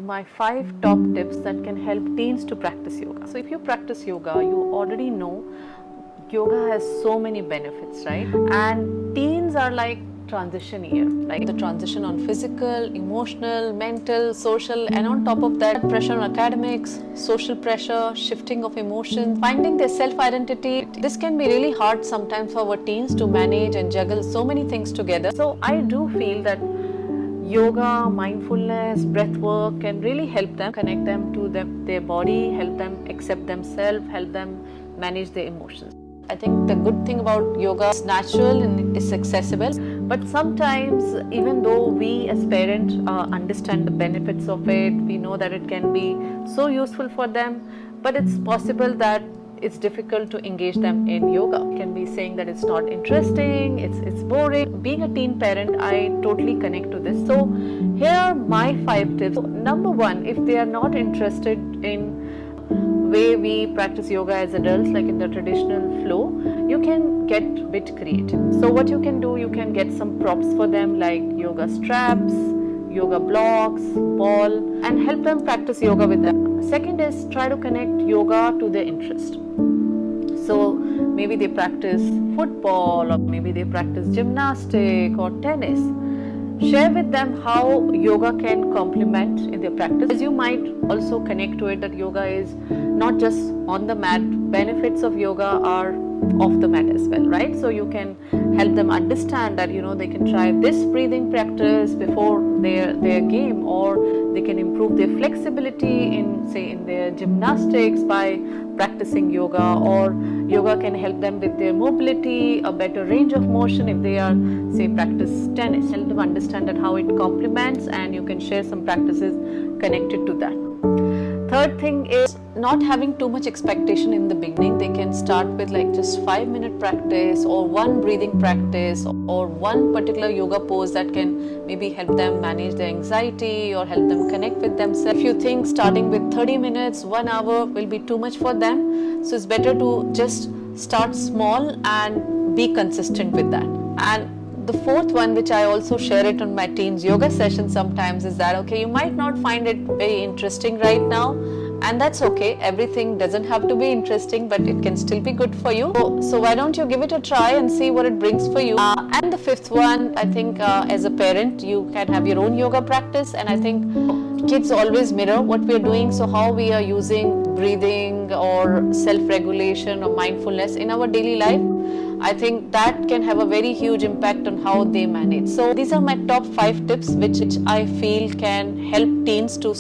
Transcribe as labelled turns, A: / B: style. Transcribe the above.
A: to my 5 top tips that can help teens to practice yoga. So if you practice yoga, you already know yoga has so many benefits, right? And teens are like transition year, like the transition on physical, emotional, mental, social, and on top of that, pressure on academics, social pressure, shifting of emotions, finding their self-identity. This can be really hard sometimes for our teens to manage and juggle so many things together. So I do feel that yoga, mindfulness, breath work can really help them, connect them to their body, help them accept themselves, help them manage their emotions. I think the good thing about yoga is natural and it's accessible, but sometimes even though we as parents understand the benefits of it, we know that it can be so useful for them, but it's possible that it's difficult to engage them in yoga. Can be saying that it's not interesting, it's boring. Being a teen parent, I totally connect to this. So here are my 5 tips. So, number 1, if they are not interested in way we practice yoga as adults, like in the traditional flow, you can get a bit creative. So what you can do, you can get some props for them like yoga straps, yoga blocks, ball, and help them practice yoga with them. Second is try to connect yoga to their interest. So maybe they practice football, or maybe they practice gymnastic or tennis. Share with them how yoga can complement in their practice. As you might also connect to it that yoga is not just on the mat, benefits of yoga are off the mat as well, right? So you can help them understand that they can try this breathing practice before their game, or they can improve their flexibility in their gymnastics by practicing yoga, or yoga can help them with their mobility, a better range of motion if they are practice tennis. Help them understand that how it complements, and you can share some practices connected to that. Third thing is not having too much expectation in the beginning. They can start with like just 5-minute practice, or one breathing practice, or one particular yoga pose that can maybe help them manage their anxiety or help them connect with themselves. If you think starting with 30 minutes, 1 hour will be too much for them, so it's better to just start small and be consistent with that. And the fourth one, which I also share it on my teens yoga session sometimes, is that you might not find it very interesting right now, and that's okay. Everything doesn't have to be interesting, but it can still be good for you. So why don't you give it a try and see what it brings for you. And the fifth one, I think as a parent, you can have your own yoga practice, and I think kids always mirror what we are doing. So how we are using breathing or self-regulation or mindfulness in our daily life, I think that can have a very huge impact on how they manage. So these are my top 5 tips which I feel can help teens to